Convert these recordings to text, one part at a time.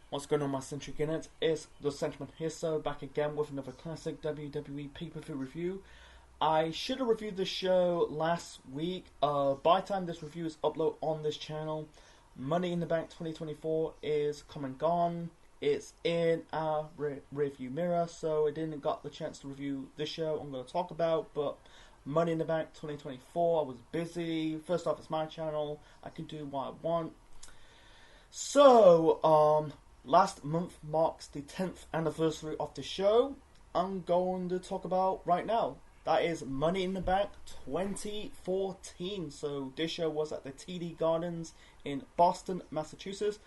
What's going on, my Centric Internet? It's the Sentiment here, so back again with another classic WWE pay-per-view review. I should have reviewed this show last week. By the time this review is uploaded on this channel, Money in the Bank 2024 is come and gone. It's in our review mirror, so I didn't got the chance to review this show I'm going to talk about, but Money in the Bank 2024, I was busy. First off, it's my channel. I can do what I want. So, last month marks the 10th anniversary of the show. I'm going to talk about right now. That is Money in the Bank 2014. So this show was at the TD Gardens in Boston, Massachusetts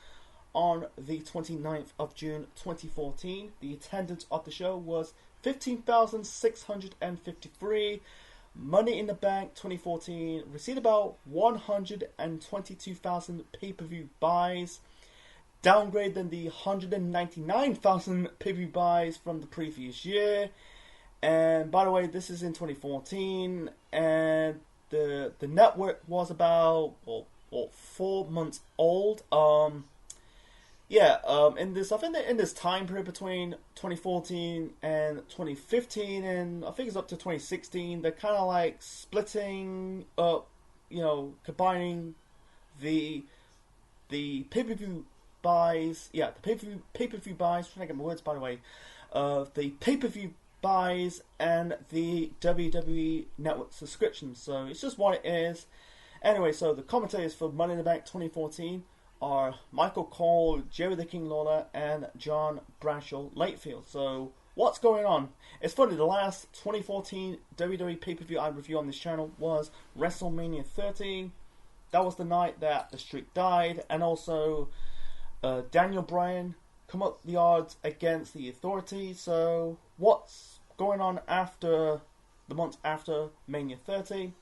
on the 29th of June 2014. The attendance of the show was 15,653. Money in the Bank 2014 received about 122,000 pay-per-view buys, downgrade than the 199,000 pay-per-view buys from the previous year. And by the way, this is in 2014, and the network was about 4 months old. In this time period between 2014 and 2015, and I think it's up to 2016, they're kind of like splitting up, combining the pay-per-view buys. Yeah, the pay-per-view buys. Trying to get my words, by the way. The pay-per-view buys and the WWE Network subscriptions. So it's just what it is. Anyway, so the commentators for Money in the Bank 2014 are Michael Cole, Jerry the King Lawler, and John Bradshaw Latefield. So what's going on? It's funny, the last 2014 WWE pay-per-view I reviewed on this channel was WrestleMania 30. That was the night that the streak died, and also Daniel Bryan come up the odds against the Authority. So what's going on after the months after Mania 30?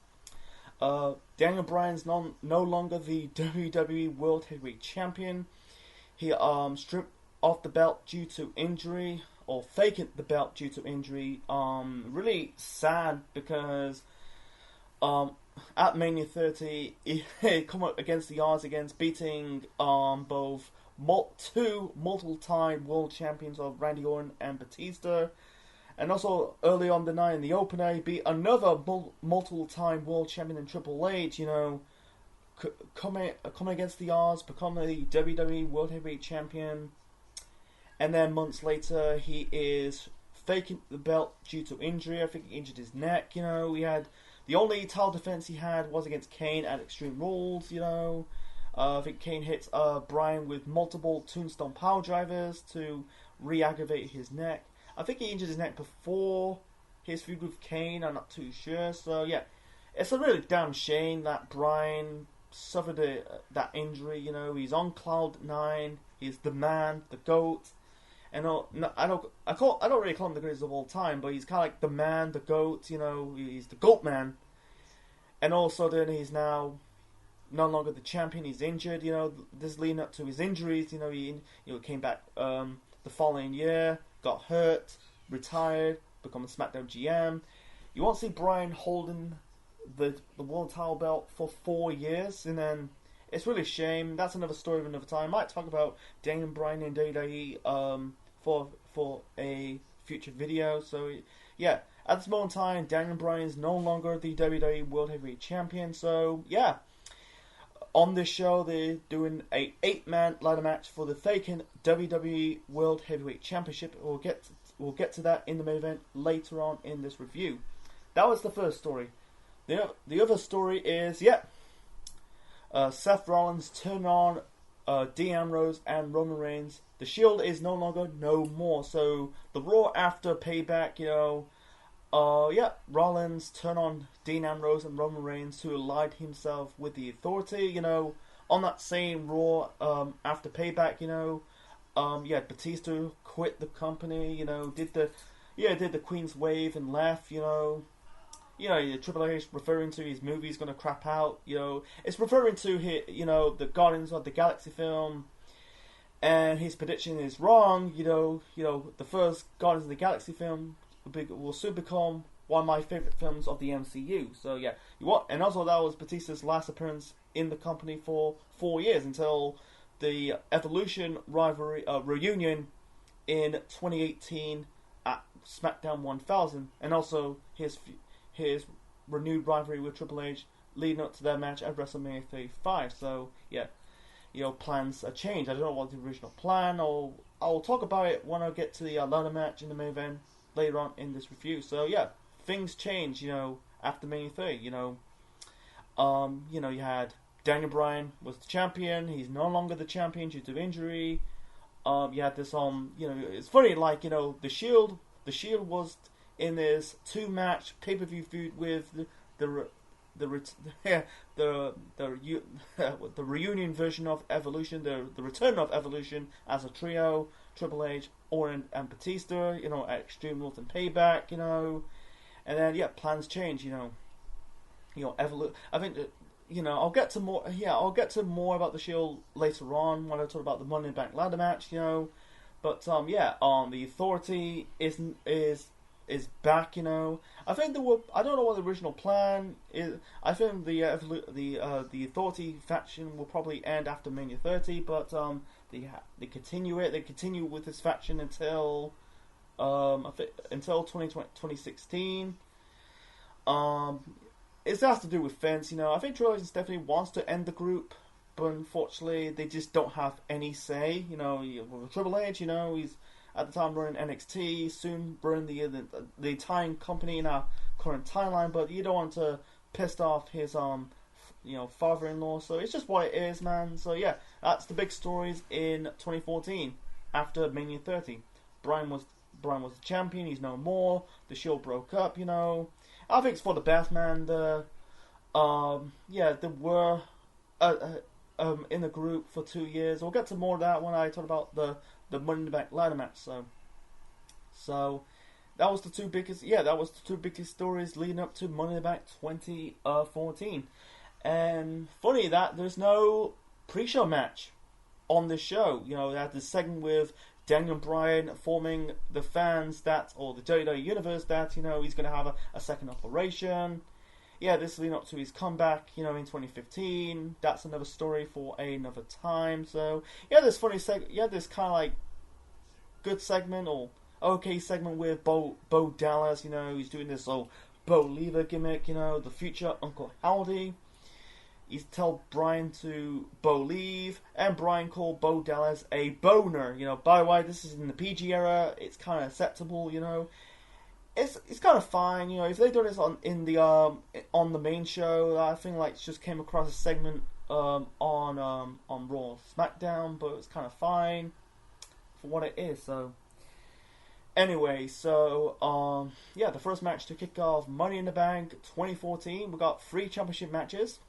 Daniel Bryan's no longer the WWE World Heavyweight Champion. He stripped off the belt due to injury, or faking the belt due to injury. Really sad because at Mania 30 he come up against the odds against beating both two multiple-time world champions of Randy Orton and Batista. And also, early on the night in the opener, he beat another multiple-time world champion in Triple H, coming against the odds, become the WWE World Heavyweight Champion. And then months later, he is faking the belt due to injury. I think he injured his neck, He had, the only title defense he had was against Kane at Extreme Rules, I think Kane hits Bryan with multiple Tombstone Power Drivers to re-aggravate his neck. I think he injured his neck before his feud with Kane, I'm not too sure. So yeah, it's a really damn shame that Bryan suffered that injury. He's on cloud 9. He's the man, the GOAT. And I don't really call him the greatest of all time, but he's kind of like the man, the GOAT. He's the GOAT man. And also then he's now no longer the champion. He's injured. This leading up to his injuries. He came back the following year. Got hurt, retired, become a SmackDown GM. You won't see Bryan holding the world title belt for 4 years, and then it's really a shame. That's another story of another time. I might talk about Daniel Bryan and WWE for a future video. So yeah, at this moment in time, Daniel Bryan is no longer the WWE World Heavyweight Champion. So yeah. On this show, they're doing a 8-man ladder match for the vacant WWE World Heavyweight Championship. We'll get to that in the main event later on in this review. That was the first story. The other story is, Seth Rollins turned on Dean Ambrose and Roman Reigns. The Shield is no longer no more. So the Raw after Payback, Rollins turned on Dean Ambrose and Roman Reigns to ally himself with the Authority. On that same Raw after Payback, Batista quit the company. Did the Queen's Wave and left. Triple H referring to his movie's gonna crap out. It's referring to the Guardians of the Galaxy film, and his prediction is wrong. The first Guardians of the Galaxy film will soon become one of my favorite films of the MCU. So yeah, and also that was Batista's last appearance in the company for 4 years until the Evolution rivalry reunion in 2018 at SmackDown 1000, and also his renewed rivalry with Triple H leading up to their match at WrestleMania 35. So yeah, plans are changed. I don't know what the original plan, or I'll talk about it when I get to the ladder match in the main event later on in this review. So yeah, things change, after Mania 30. You had Daniel Bryan was the champion. He's no longer the champion due to injury. You had this it's funny, like, the Shield was in this 2-match pay-per-view feud with the reunion version of Evolution, the return of Evolution as a trio: Triple H, Orton, and Batista. At Extreme Rules and Payback. And then plans change. I think I'll get to more. Yeah, I'll get to more about the Shield later on when I talk about the Money in the Bank ladder match. But the Authority is back. I think I don't know what the original plan is. I think the Authority faction will probably end after Mania 30, but they continue it. They continue with this faction until 2016. It has to do with Vince. I think Triple H definitely wants to end the group, but unfortunately they just don't have any say. With Triple H, he's at the time running NXT, soon running the entire company in our current timeline, but you don't want to piss off his father-in-law, so it's just what it is, man. So yeah, that's the big stories in 2014 after Mania 30. Bryan was the champion. He's no more. The Shield broke up. I think it's for the best, man. They were in the group for 2 years. We'll get to more of that when I talk about the Money in the Bank ladder match. So that was the two biggest. Yeah, that was the two biggest stories leading up to Money in the Bank 2014. And funny that there's no pre-show match on this show. They had this segment with Daniel Bryan informing the fans or the WWE Universe that, he's going to have a second operation. Yeah, this is leading up to his comeback, in 2015. That's another story for another time. So, this funny segment, this kind of like good segment or okay segment with Bo Dallas. He's doing this Bo Lever gimmick, the future Uncle Howdy. He's tell Bryan to Bo leave, and Bryan called Bo Dallas a boner. By the way, this is in the PG era. It's kind of acceptable. It's kind of fine. If they do this on the main show, I think it just came across a segment on Raw, SmackDown, but it's kind of fine for what it is. So anyway, the first match to kick off Money in the Bank 2014, we got 3 championship matches.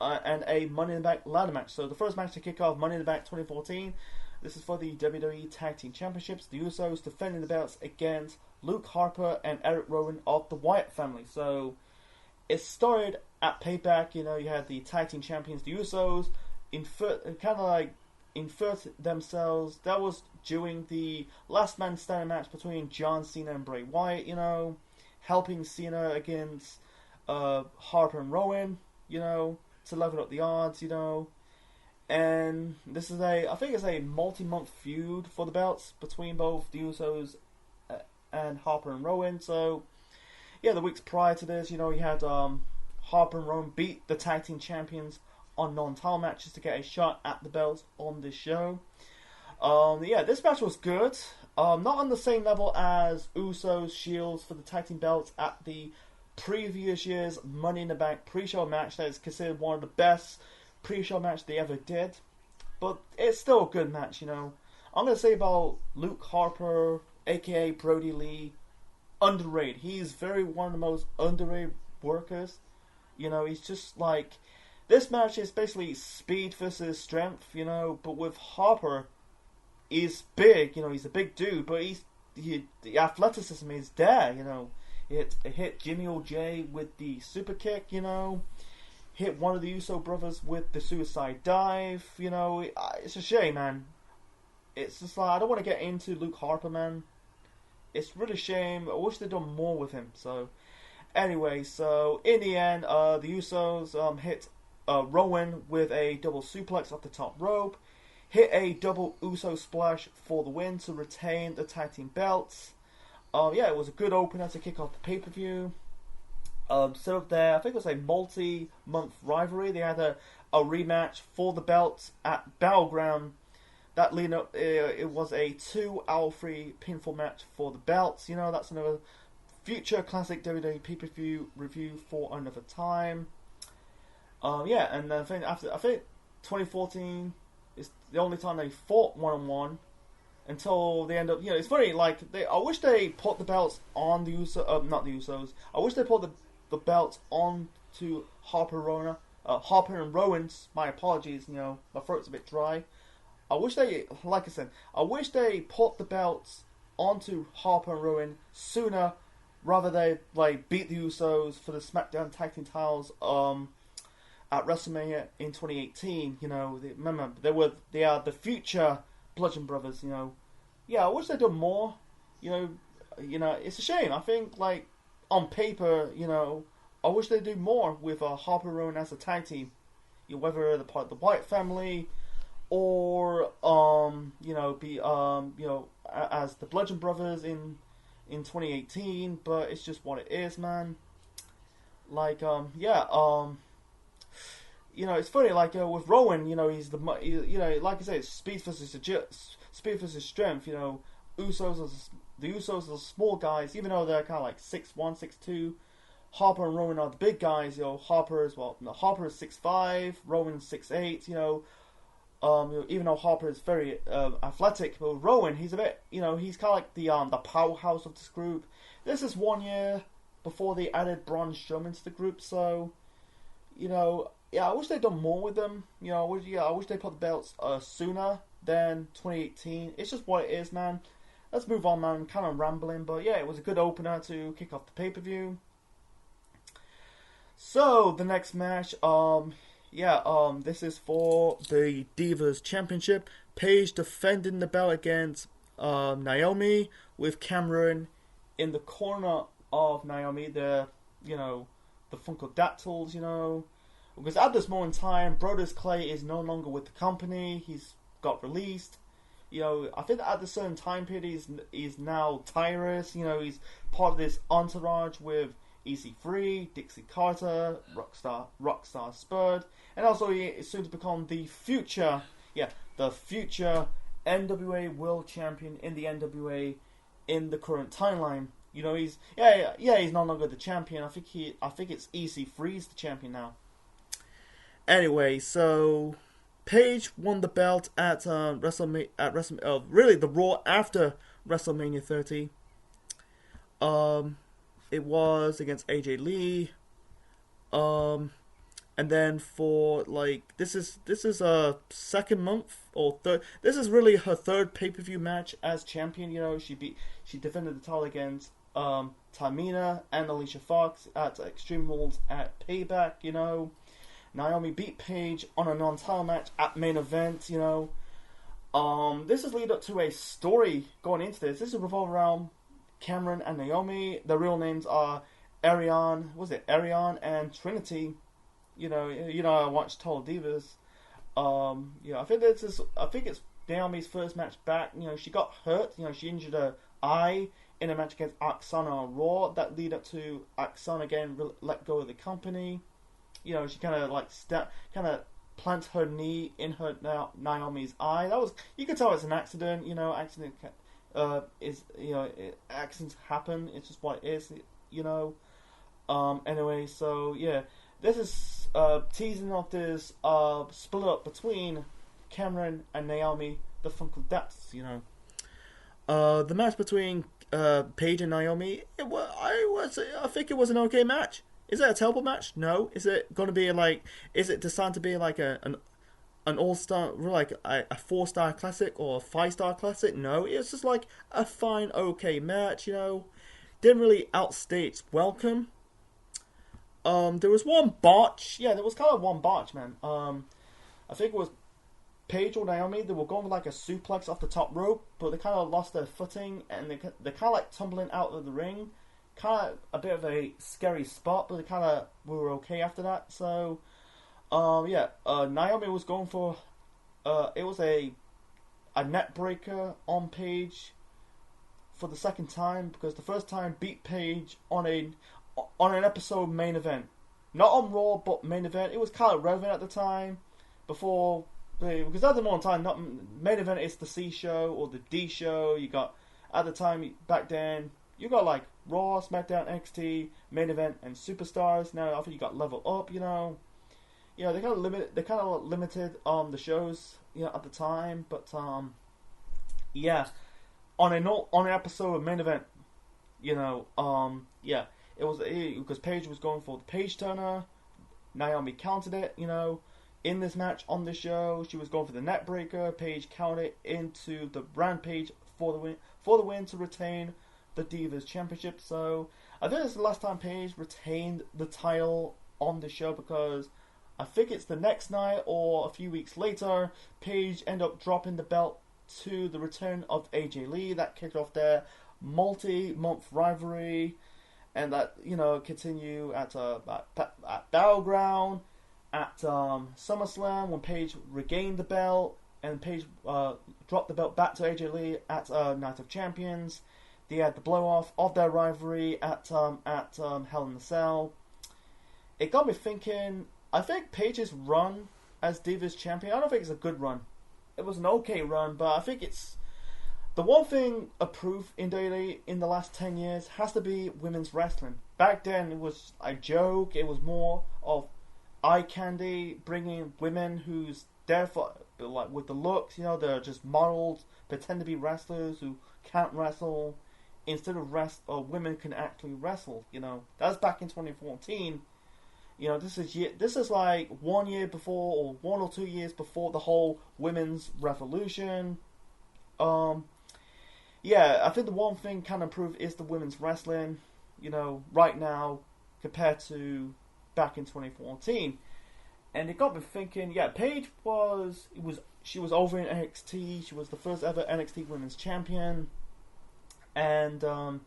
And a Money in the Bank ladder match. So the first match to kick off Money in the Bank 2014, this is for the WWE Tag Team Championships. The Usos defending the belts against Luke Harper and Eric Rowan of the Wyatt family. So it started at Payback. You had the Tag Team Champions, the Usos, insert themselves. That was during the Last Man Standing match between John Cena and Bray Wyatt. Helping Cena against Harper and Rowan. To level up the odds, and this is I think it's a multi-month feud for the belts between both the Usos and Harper and Rowan. So, the weeks prior to this, you had Harper and Rowan beat the tag team champions on non-title matches to get a shot at the belts on this show. This match was good. Not on the same level as Usos Shields for the tag team belts at the previous year's Money in the Bank pre-show match. That is considered one of the best pre-show match they ever did, but it's still a good match. I'm gonna say about Luke Harper, aka Brody Lee, underrated. He's one of the most underrated workers. He's just like, this match is basically speed versus strength. But with Harper, he's big. He's a big dude, but the athleticism is there. It hit Jimmy O.J. with the super kick, hit one of the Uso brothers with the suicide dive, it's a shame, man. It's just like, I don't want to get into Luke Harper, man. It's really a shame. I wish they'd done more with him. So, anyway, in the end, the Usos hit Rowan with a double suplex off the top rope. hit a double Uso splash for the win to retain the tag team belts. Yeah, it was a good opener to kick off the pay-per-view. Set up there, I think it was a multi-month rivalry. They had a rematch for the belts at Battleground. That lead up, it was a 2-hour free pinfall match for the belts. You know, that's another future classic WWE pay-per-view review for another time. Yeah, and I think 2014 is the only time they fought one-on-one. Until they end up, you know, it's funny. Like I wish they put the belts on the not the Usos. I wish they put the belts on to Harper and Rowan's. My apologies, you know, my throat's a bit dry. I wish they, like I said, I wish they put the belts onto Harper and Rowan sooner, rather than like beat the Usos for the SmackDown Tag Team titles at WrestleMania in 2018. You know, remember they are the future Bludgeon Brothers, you know. Yeah, I wish they'd done more. You know, it's a shame. I think, like, on paper, you know, I wish they'd do more with Harper and Rowan as a tag team. You know, whether they're part of the Wyatt family or you know, be you know, as the Bludgeon Brothers in 2018. But it's just what it is, man. Like, yeah, you know, it's funny, like, with Rowan, you know, he's you know, like I say, speed versus strength, you know. The Usos are small guys, even though they're kind of like 6'1", 6'2". Harper and Rowan are the big guys, you know. Harper is 6'5", Rowan's 6'8", you know. Even though Harper is very athletic, but Rowan, he's a bit, you know, he's kind of like the powerhouse of this group. This is 1 year before they added Braun Strowman to the group, so, you know, yeah, I wish they'd done more with them. You know, I wish they put the belts sooner than 2018. It's just what it is, man. Let's move on, man. I'm kind of rambling, but yeah, it was a good opener to kick off the pay-per-view. So, the next match, this is for the Divas Championship. Paige defending the belt against Naomi, with Cameron in the corner of Naomi. The Funkadactyls, you know. Because at this moment in time, Brodus Clay is no longer with the company. He's got released. You know, I think at a certain time period, he's now Tyrus. You know, he's part of this entourage with EC3, Dixie Carter, Rockstar Spud, and also he is soon to become the future NWA World Champion in the NWA in the current timeline. You know, he's no longer the champion. I think it's EC3's the champion now. Anyway, so Paige won the belt at WrestleMania. Really, the Raw after WrestleMania 30. It was against AJ Lee. And then for like this is a second month or third. This is really her third pay-per-view match as champion. You know, she defended the title against Tamina and Alicia Fox at Extreme Rules at Payback. You know. Naomi beat Paige on a non-title match at main event, you know. This is lead up to a story going into this. This is revolved around Cameron and Naomi. Their real names are Ariane and Trinity. You know, I watched Total Divas. I think it's Naomi's first match back. You know, she got hurt. You know, she injured her eye in a match against Oksana on Raw. That lead up to Oksana again let go of the company. You know, she kind of plants her knee in her Naomi's eye. You could tell it's an accident. You know, accidents happen. It's just what it is. You know. Anyway, so yeah, this is teasing off this split up between Cameron and Naomi, the Funkadactyls. You know, the match between Paige and Naomi. I think it was an okay match. Is that a terrible match? No. Is it going to be like? Is it designed to be like an all-star, like a 4-star classic or a 5-star classic? No. It's just like a fine, okay match. You know, didn't really outstay its welcome. There was one botch. Yeah, there was kind of one botch, man. I think it was Paige or Naomi. They were going with like a suplex off the top rope, but they kind of lost their footing and they're kind of like tumbling out of the ring. Kind of a bit of a scary spot, but we were okay after that. So, Naomi was going for it was a net breaker on Paige for the second time, because the first time beat Paige on an episode main event, not on Raw but main event. It was kind of relevant at the time, because at the moment time, not main event is the C show or the D show. You got at the time back then, you got like Raw, SmackDown, NXT, main event, and Superstars. Now I think you got Level Up. They kind of limited the shows at the time, but yeah, on an episode of main event, yeah, it was because Paige was going for the Paige Turner. Naomi countered it, in this match on the show. She was going for the net breaker. Paige countered into the Rampage for the win to retain the Divas Championship. So I think it's the last time Paige retained the title on the show, because I think it's the next night or a few weeks later, Paige ended up dropping the belt to the return of AJ Lee. That kicked off their multi-month rivalry, and that continue at Battleground, at SummerSlam when Paige regained the belt, and Paige dropped the belt back to AJ Lee at Night of Champions. They had the blow off of their rivalry at Hell in a Cell. It got me thinking. I think Paige's run as Divas Champion, I don't think it's a good run. It was an okay run, but I think it's the one thing approved in WWE in the last 10 years has to be women's wrestling. Back then it was a joke. It was more of eye candy, bringing women who's there for like with the looks, they're just models, pretend to be wrestlers who can't wrestle, instead of women can actually wrestle. That's back in 2014. This is like 1 year before, or 1 or 2 years before the whole women's revolution. Yeah, I think the one thing kind of improved is the women's wrestling, right now compared to back in 2014. And it got me thinking, yeah, Paige she was over in NXT. She was the first ever NXT Women's Champion. And I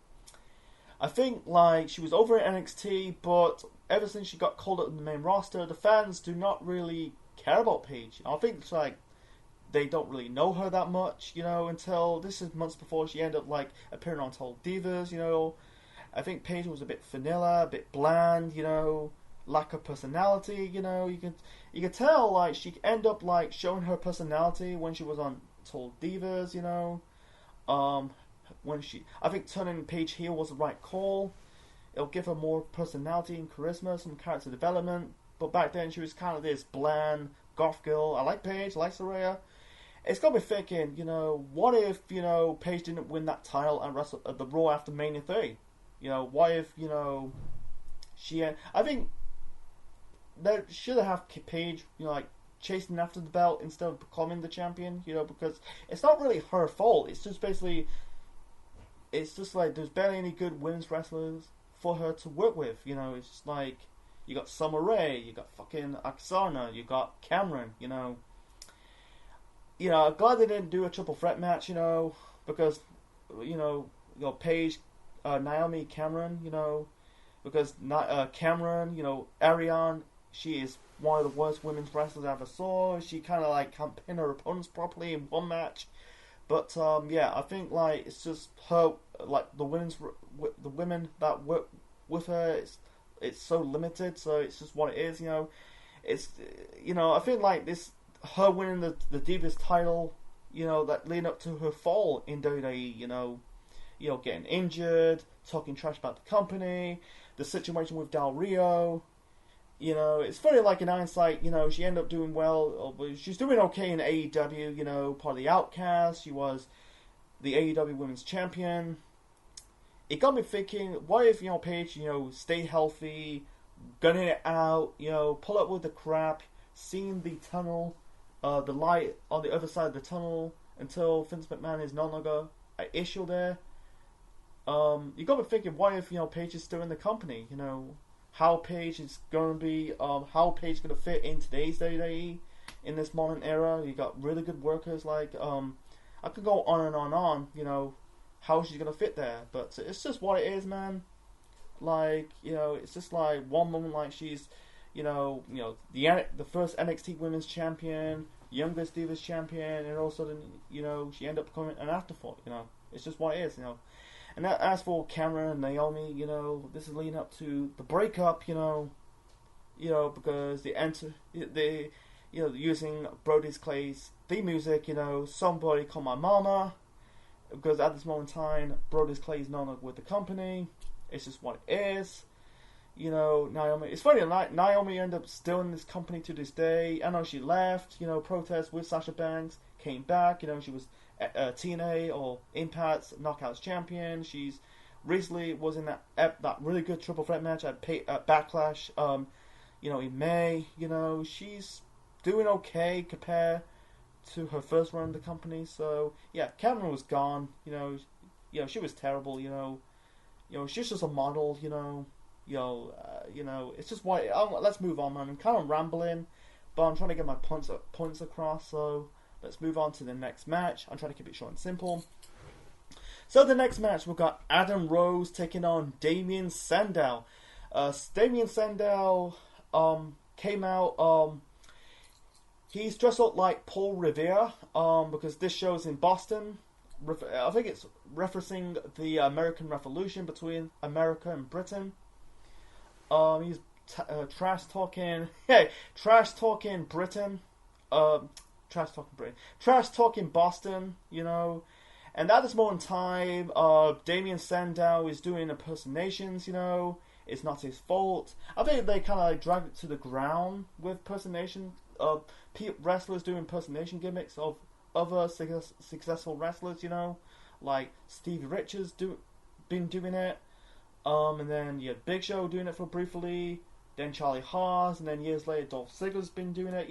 think like she was over in NXT, but ever since she got called up in the main roster, the fans do not really care about Paige. I think it's like they don't really know her that much, until this is months before she ended up like appearing on Total Divas. I think Paige was a bit vanilla, a bit bland, lack of personality. You can tell like she ended up like showing her personality when she was on Total Divas. I think turning Paige heel was the right call. It'll give her more personality and charisma, some character development. But back then she was kind of this bland goth girl. I like Paige, I like Saraya. It's got me thinking, what if, Paige didn't win that title at the Raw after Mania 3? What if, I think they should have Paige, chasing after the belt instead of becoming the champion, because it's not really her fault. It's just basically, it's just like there's barely any good women's wrestlers for her to work with. It's just like you got Summer Rae, you got fucking Aksana, you got Cameron. I'm glad they didn't do a triple threat match. Because Paige, Naomi, Cameron. Because Cameron, Ariane, she is one of the worst women's wrestlers I ever saw. She kind of like can't pin her opponents properly in one match. But yeah, I think like it's just her, like the women that work with her. It's so limited, so it's just what it is. It's I think like this, her winning the Divas title, that leading up to her fall in WWE. Getting injured, talking trash about the company, the situation with Del Rio. It's funny, like in hindsight, she ended up doing well. She's doing okay in AEW, part of the Outcast. She was the AEW Women's Champion. It got me thinking, what if, Paige, stay healthy, gunning it out, pull up with the crap, seeing the tunnel, the light on the other side of the tunnel until Vince McMahon is no longer an issue there. You got me thinking, what if, Paige is still in the company, how Paige is going to be, how Paige is going to fit in today's WWE in this modern era. You got really good workers like, I could go on and on, how she's going to fit there. But it's just what it is, man. Like, it's just like one moment like she's, the first NXT Women's Champion, youngest Divas champion, and all of a sudden, she ended up becoming an afterthought. It's just what it is. And as for Cameron and Naomi, this is leading up to the breakup. Because they using Brody's Clay's theme music. Somebody call my mama. Because at this moment in time, Brody's Clay is no longer with the company. It's just what it is. Naomi. It's funny, Naomi ended up still in this company to this day. I know she left, protest with Sasha Banks, came back. She was TNA or Impact's Knockouts champion. She's recently was in that really good triple threat match at Backlash. In May. She's doing okay compared to her first run in the company. So yeah, Cameron was gone. She was terrible. She's just a model. It's just why. Let's move on, man. I'm kind of rambling, but I'm trying to get my points across. So let's move on to the next match. I'm trying to keep it short and simple. So the next match, we've got Adam Rose taking on Damien Sandow. Damien Sandow came out. He's dressed up like Paul Revere because this show's in Boston. I think it's referencing the American Revolution between America and Britain. He's trash talking Britain. Trash talking Boston. And at this moment in time, Damien Sandow is doing impersonations. It's not his fault. I think they kind of dragged it to the ground with impersonation. Wrestlers doing impersonation gimmicks of other successful wrestlers, like Stevie Richards been doing it, and then you had Big Show doing it for briefly, then Charlie Haas, and then years later Dolph Ziggler's been doing it,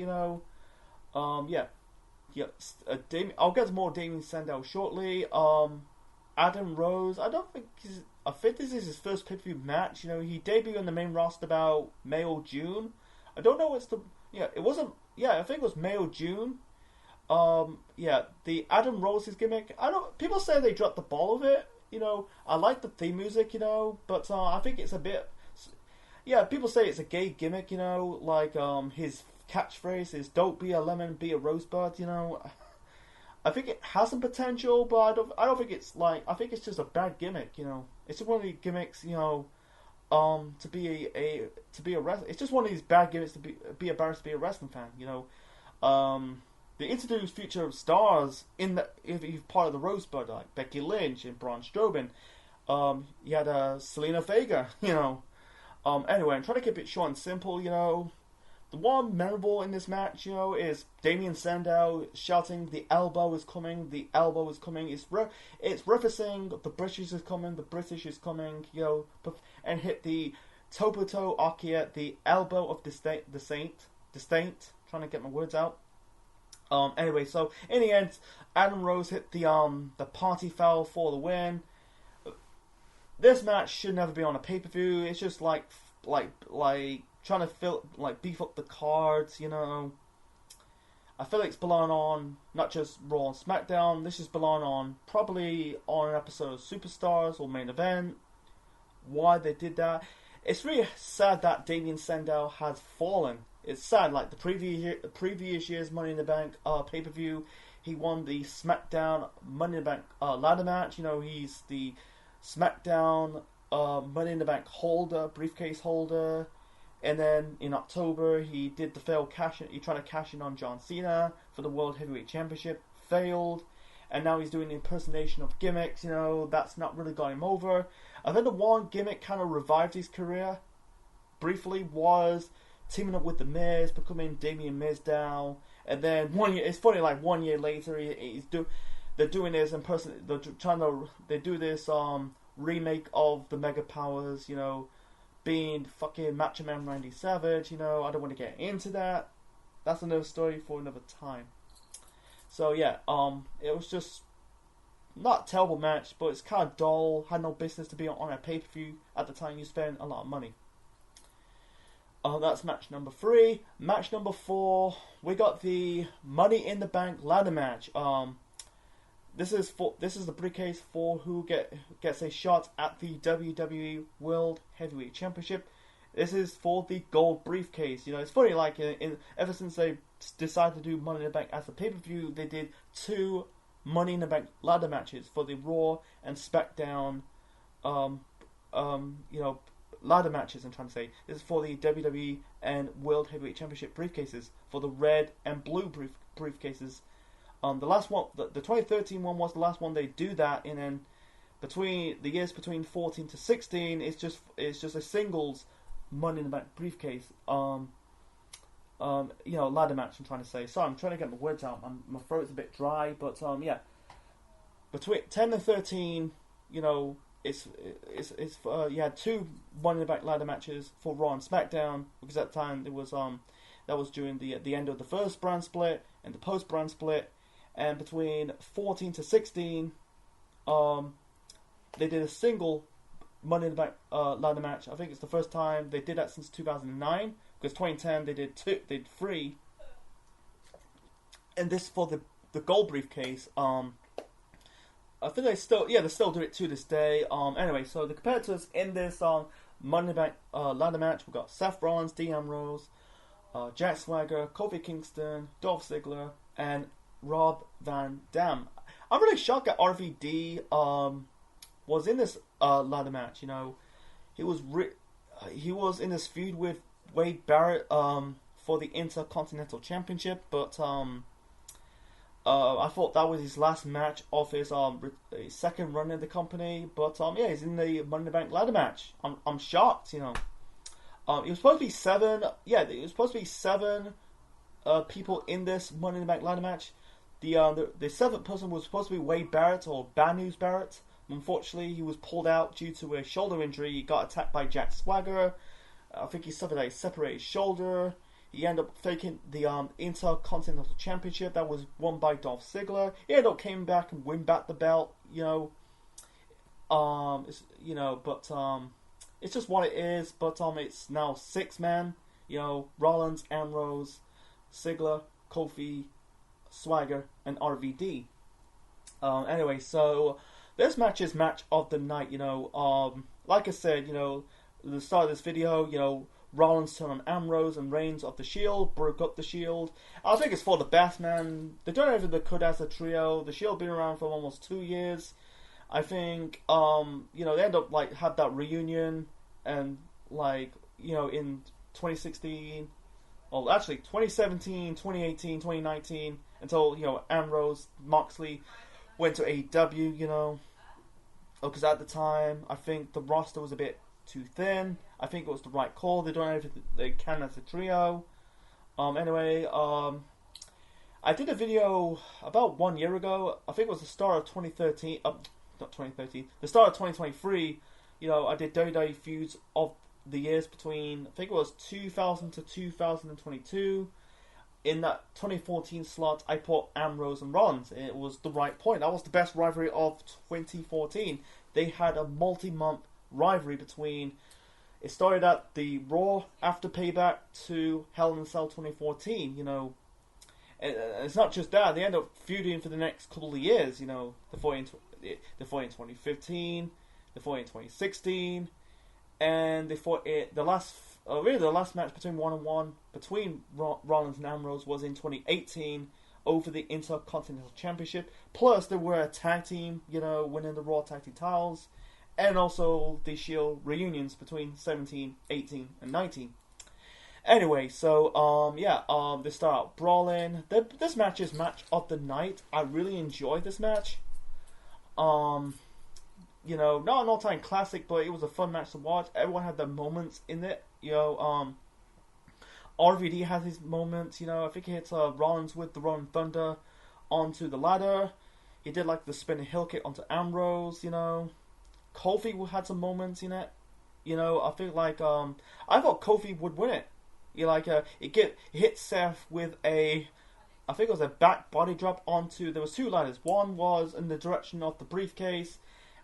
I'll get to more Damien Sandow shortly. Adam Rose, I think this is his first pay-per-view match. He debuted on the main roster about May or June. I don't know what's the... it wasn't... I think it was May or June. The Adam Rose's gimmick, people say they dropped the ball of it. I like the theme music, but I think it's a bit... people say it's a gay gimmick, like his catchphrase is "Don't be a lemon, be a rosebud," I think it has some potential, but I don't think it's like... I think it's just a bad gimmick, It's just one of the gimmicks, to be a wrestler. It's just one of these bad gimmicks to be embarrassed to be a wrestling fan, They introduced future stars if he's part of the Rosebud, like Becky Lynch and Braun Strowman. You had Selena Vega, Anyway, I'm trying to keep it short and simple, The one memorable in this match, is Damien Sandow shouting, "The elbow is coming, the elbow is coming." It's referencing the British is coming, the British is coming, and hit the Toboto Akia, the elbow of the saint. Trying to get my words out. Anyway, so in the end, Adam Rose hit the party foul for the win. This match should never be on a pay-per-view. It's just like trying to beef up the cards, I feel like it's belong on not just Raw and SmackDown. This is belong on probably on an episode of Superstars or Main Event. Why they did that? It's really sad that Damien Sandow has fallen. It's sad, like the previous year's Money in the Bank pay-per-view, he won the SmackDown Money in the Bank ladder match. He's the SmackDown Money in the Bank briefcase holder. And then in October, he did the failed cash-in. He tried to cash in on John Cena for the World Heavyweight Championship. Failed. And now he's doing the impersonation of gimmicks. That's not really got him over. I think the one gimmick kind of revived his career briefly was teaming up with The Miz, becoming Damien Mizdow. And then it's funny, like 1 year later, they're doing this they do this remake of the Mega Powers, being fucking Macho Man Randy Savage, I don't want to get into that. That's another story for another time. So yeah, it was just not a terrible match, but it's kind of dull. Had no business to be on a pay-per-view at the time. You spend a lot of money. That's match number 3. Match number 4, we got the Money in the Bank ladder match. This is the briefcase for who gets a shot at the WWE World Heavyweight Championship. This is for the gold briefcase. It's funny, like ever since they decided to do Money in the Bank as a pay-per-view, they did 2 Money in the Bank ladder matches for the Raw and SmackDown, ladder matches. I'm trying to say this is for the WWE and World Heavyweight Championship briefcases for the red and blue briefcases. The last one, the 2013 one was the last one they do that, and then between the years between 14 to 16, it's just a singles Money in the Bank briefcase. Ladder match. I'm trying to say. Sorry, I'm trying to get my words out. My throat's a bit dry, but yeah. Between 10 and 13, it's you had 2 Money in the Bank ladder matches for Raw and SmackDown, because at the time it was that was during the end of the first brand split and the post brand split. And between 14 to 16, they did a single Money in the Bank ladder match. I think it's the first time they did that since 2009, because 2010 they did 3, and this for the gold briefcase. I think they still do it to this day. Anyway, so the competitors in this Money in the Bank ladder match, we've got Seth Rollins, Dean Ambrose, Jack Swagger, Kofi Kingston, Dolph Ziggler, and Rob Van Dam. I'm really shocked that RVD was in this ladder match. He was in this feud with Wade Barrett for the Intercontinental Championship, but I thought that was his last match of his second run in the company. But he's in the Money in the Bank ladder match. I'm shocked. It was supposed to be 7. Yeah, it was supposed to be 7 people in this Money in the Bank ladder match. The 7th person was supposed to be Wade Barrett, or Bad Barrett. Unfortunately, he was pulled out due to a shoulder injury. He got attacked by Jack Swagger. I think he suffered a separated shoulder. He ended up taking the Intercontinental Championship that was won by Dolph Ziggler. He ended up coming back and win back the belt. It's just what it is. But it's now 6 men. Rollins, Ambrose, Ziggler, Kofi, Swagger, and RVD. Anyway, so this match is match of the night. Like I said, at the start of this video, Rollins turned on Ambrose and Reigns of the Shield, broke up the Shield. I think it's for the best, man. They've done everything they could as a trio. The Shield been around for almost 2 years. I think, they end up have that reunion, and in 2016, well, actually 2017, 2018, 2019, until Ambrose, Moxley went to AEW. Because at the time I think the roster was a bit too thin. I think it was the right call. They don't know if they can as a trio. Anyway, I did a video about 1 year ago. I think it was the start of 2013. Not 2013. The start of 2023. I did WWE feuds of the years between, I think it was 2000 to 2022. In that 2014 slot, I put Ambrose and Rollins. It was the right point. That was the best rivalry of 2014. They had a multi-month rivalry between. It started at the Raw after Payback to Hell in a Cell 2014. And it's not just that. They end up feuding for the next couple of years. The fight in 2015, the fight in 2016, and they fought the last match between 1-on-1 between Rollins and Ambrose was in 2018 over the Intercontinental Championship. Plus, they were a tag team, winning the Raw Tag Team titles, and also the Shield reunions between 17, 18, and 19. Anyway, so they start out brawling. This match is match of the night. I really enjoyed this match. Not an all-time classic, but it was a fun match to watch. Everyone had their moments in it. RVD has his moments. I think he hits Rollins with the Rolling Thunder onto the ladder. He did the spinning heel kick onto Ambrose. Kofi had some moments in it. I think I thought Kofi would win it. He hit Seth with I think it was a back body drop onto. There was 2 ladders. One was in the direction of the briefcase,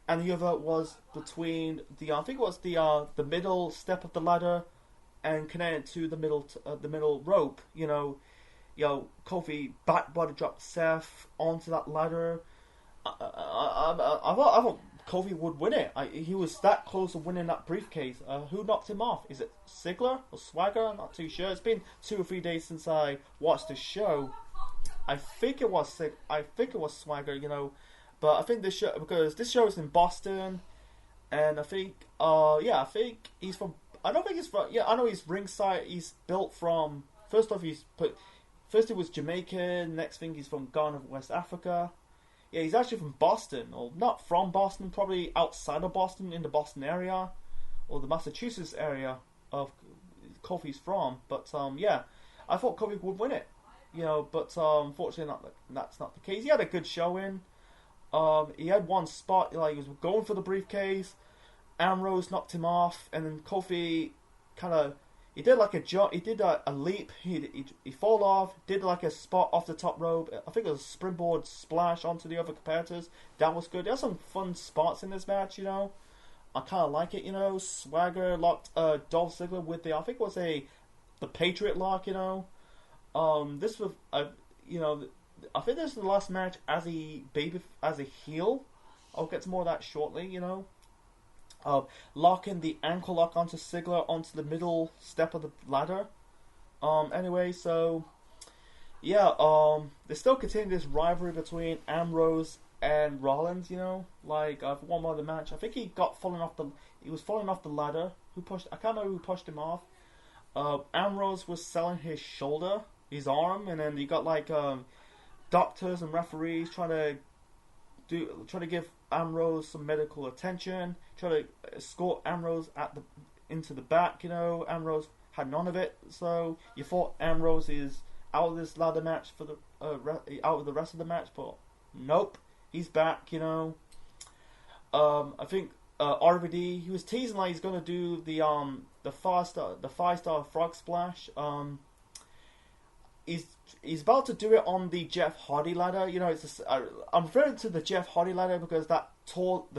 and the other was between I think it was the middle step of the ladder and connected to the middle rope. Kofi back body dropped Seth onto that ladder. I thought Kofi would win it. He was that close to winning that briefcase. Who knocked him off? Is it Ziggler or Swagger? I'm not too sure. It's been 2 or 3 days since I watched the show. I think it was Swagger, you know. But I think this show, because this show is in Boston, and I think I think he's from. I don't think he's from. Yeah, I know he's ringside. He's built from. First he was Jamaican. Next thing he's from Ghana, West Africa. Yeah, he's actually from Boston, or not from Boston, probably outside of Boston, in the Boston area, or the Massachusetts area of Kofi's from. But yeah, I thought Kofi would win it, you know. But unfortunately, that's not the case. He had a good showing. He had one spot, like he was going for the briefcase. Ambrose knocked him off, and then Kofi kind of. He did like a jump. He did a leap. He fall off. Did like a spot off the top rope. I think it was a springboard splash onto the other competitors. That was good. There's some fun spots in this match. You know, I kind of like it. You know, Swagger locked Dolph Ziggler with I think it was the Patriot lock. You know, this was you know, I think this is the last match as a heel. I'll get to more of that shortly. You know. Locking the ankle lock onto Ziggler onto the middle step of the ladder. Anyway, so yeah, they still continue this rivalry between Ambrose and Rollins. You know, like for one more of the match, I think he was falling off the ladder. I can't remember who pushed him off. Ambrose was selling his shoulder, his arm, and then you got like doctors and referees trying to give Ambrose some medical attention, try to escort Ambrose into the back. You know, Ambrose had none of it, so you thought Ambrose is out of this ladder match for the out of the rest of the match, but nope, he's back. You know, I think RVD, he was teasing like he's gonna do the 5-star frog splash. He's about to do it on the Jeff Hardy ladder. You know, I'm referring to the Jeff Hardy ladder because the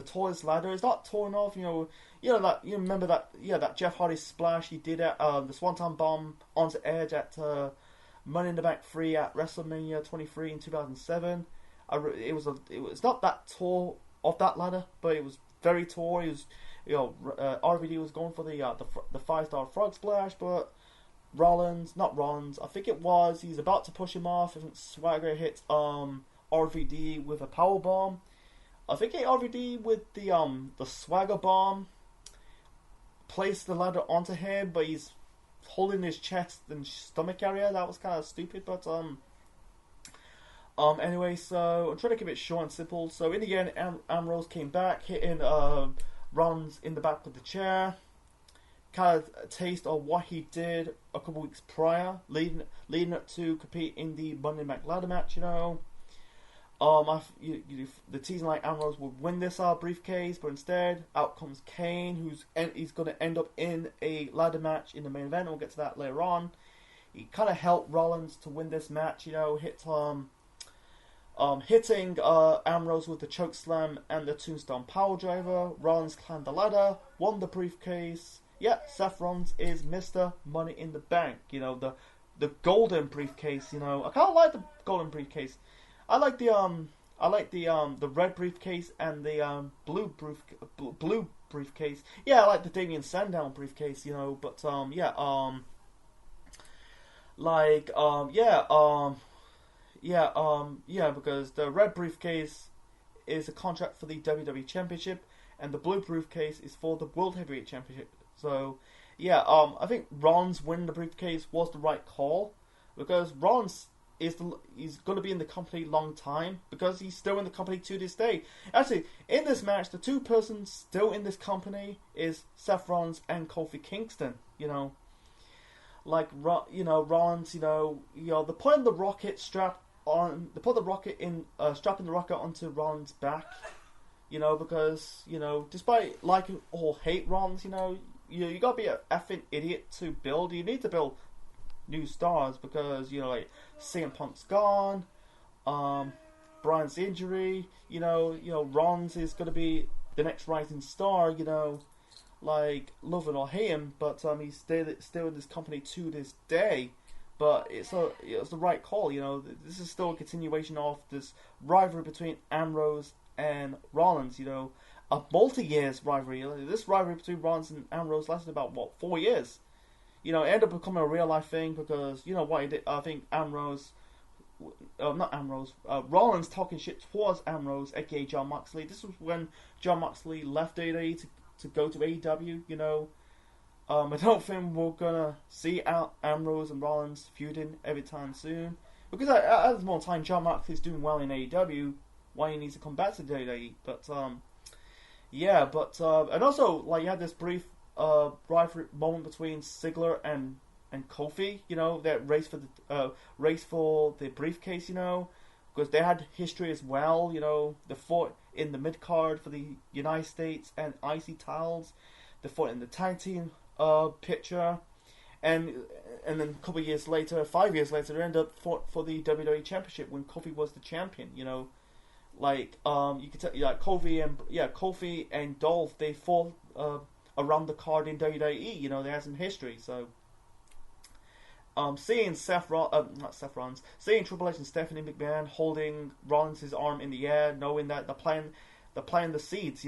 tallest ladder is not tall enough. You remember that Jeff Hardy splash he did at the Swanton Bomb onto Edge at Money in the Bank 3 at WrestleMania 23 in 2007. It was not that tall off that ladder, but it was very tall. It was, RVD was going for the 5-star frog splash, but I think it was, he's about to push him off. I think Swagger hit RVD with a power bomb. I think RVD with the Swagger bomb placed the ladder onto him, but he's holding his chest and stomach area. That was kind of stupid, but anyway, so I'm trying to keep it short and simple. So in the end, Ambrose came back, hitting Rollins in the back with the chair. Kind of a taste of what he did a couple weeks prior, leading up to compete in the Monday Night Ladder match. You know, the teasing like Ambrose would win this briefcase, but instead, out comes Kane, he's going to end up in a ladder match in the main event. We'll get to that later on. He kind of helped Rollins to win this match. You know, hitting Ambrose with the choke slam and the tombstone power driver. Rollins climbed the ladder, won the briefcase. Yeah, Seth Rollins is Mr. Money in the Bank. You know, the golden briefcase. You know, I kind of like the golden briefcase. I like the red briefcase and the blue briefcase. Yeah, I like the Damien Sandown briefcase. You know, but because the red briefcase is a contract for the WWE Championship, and the blue briefcase is for the World Heavyweight Championship. So, yeah, I think Rollins winning the briefcase was the right call, because Rollins he's going to be in the company long time, because he's still in the company to this day. Actually, in this match, the two persons still in this company is Seth Rollins and Kofi Kingston. You know, like Rollins, they're putting the rocket strap on. They put the rocket in, strapping the rocket onto Rollins' back. You know, because despite like or hate Rollins, you gotta be an effing idiot to build. You need to build new stars, because like CM Punk's gone, Bryan's injury. Rollins is gonna be the next rising star. Like love it or hate him, but he's still in this company to this day. But it's the right call. This is still a continuation of this rivalry between Ambrose and Rollins. a multi-years rivalry. This rivalry between Rollins and Ambrose lasted about, what, 4 years? You know, it ended up becoming a real life thing because, you know what he did? I think Rollins talking shit towards Ambrose, aka John Moxley. This was when John Moxley left WWE to go to AEW, you know. I don't think we're gonna see Ambrose and Rollins feuding every time soon. Because at this moment in time, John Moxley's doing well in AEW. Why he needs to come back to WWE? But and also like you had this brief rivalry moment between Ziggler and Kofi. You know, that race for the briefcase. You know, because they had history as well. You know, the fought in the mid card for the United States and IC titles. They fought in the tag team picture. And then a couple of years later, 5 years later, they ended up fought for the WWE Championship when Kofi was the champion. You know, like you could tell, like Kofi and Dolph, they fought around the card in WWE. You know, they had some history. So seeing seeing Triple H and Stephanie McMahon holding Rollins' arm in the air, knowing that they're playing the seeds.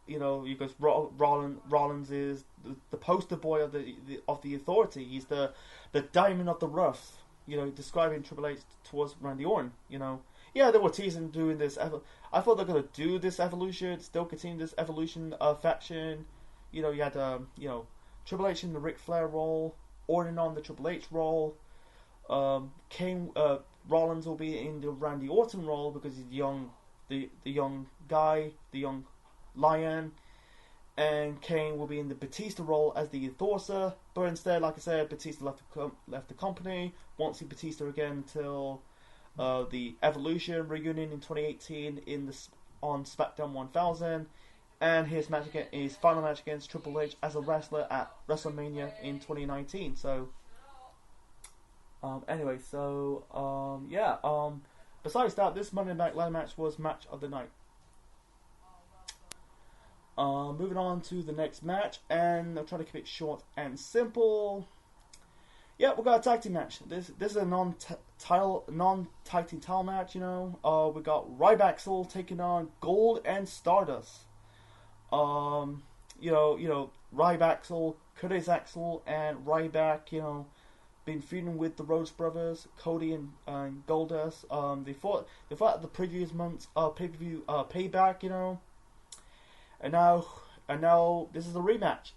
Because Rollins is the poster boy of the authority. He's the diamond of the rough. You know, describing Triple H towards Randy Orton. You know, yeah, they were teasing doing this. I thought they're gonna do this evolution, still continue this evolution of faction. You know, you had Triple H in the Ric Flair role, Orton on the Triple H role. Rollins will be in the Randy Orton role because he's the young guy, the young lion, and Kane will be in the Batista role as the enforcer. But instead, like I said, Batista left the company. Won't see Batista again until the Evolution reunion in 2018 on SmackDown 1000, and his final match against Triple H as a wrestler at WrestleMania in 2019. So, besides that, this Monday Night Live match was match of the night. Moving on to the next match, and I'll try to keep it short and simple. Yeah, we got a tag team match. This is a non-tag team title match. You know, we got Ryback taking on Gold and Stardust. Ryback, Curtis Axel, and Ryback. You know, been feuding with the Rhodes Brothers, Cody and Goldust. They fought at the previous month's pay-per-view Payback. You know. And now this is a rematch,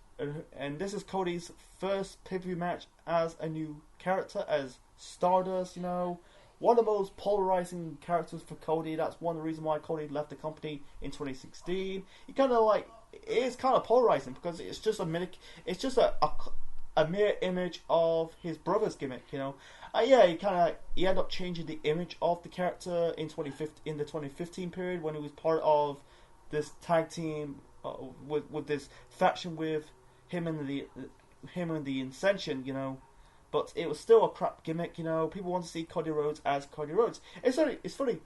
and this is Cody's first pay-per-view match as a new character, as Stardust. You know, one of the most polarizing characters for Cody. That's one of the reasons why Cody left the company in 2016. It is kind of polarizing because it's just a mirror image of his brother's gimmick. You know, he ended up changing the image of the character in the 2015 period when he was part of this tag team with this faction with him and the Ascension, you know, but it was still a crap gimmick, you know. People want to see Cody Rhodes as Cody Rhodes. It's funny.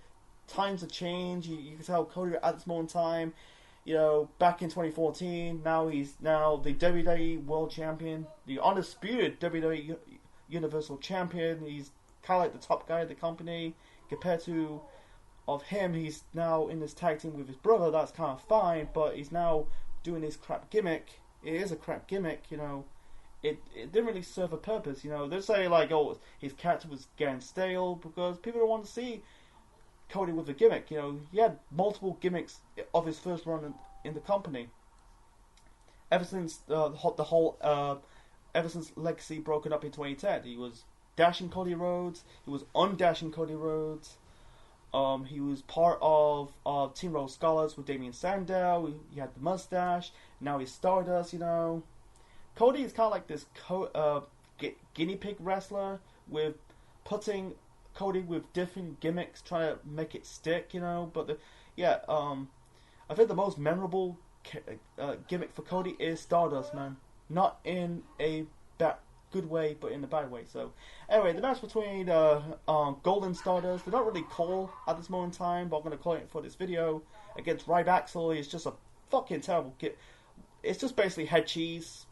Times have changed. You can tell Cody at this moment in time, you know, back in 2014. Now he's the WWE World Champion, the undisputed WWE Universal Champion. He's kind of like the top guy of the company compared to. Of him, he's now in this tag team with his brother. That's kind of fine, but he's now doing this crap gimmick. It is a crap gimmick, you know. It didn't really serve a purpose, you know. They say like, oh, his character was getting stale because people don't want to see Cody with a gimmick. You know, he had multiple gimmicks of his first run in the company. Ever since ever since Legacy broken up in 2010, he was dashing Cody Rhodes. He was undashing Cody Rhodes. He was part of Team Rose Scholars with Damien Sandow. He had the mustache. Now he's Stardust, you know. Cody is kind of like this guinea pig wrestler with putting Cody with different gimmicks, trying to make it stick, you know. But I think the most memorable gimmick for Cody is Stardust, man. Not in a good way, but in a bad way. So, anyway, the match between Gold and Stardust, they're not really cool at this moment in time, but I'm going to call it for this video, against Ryback. It's just a fucking terrible kit. It's just basically head cheese.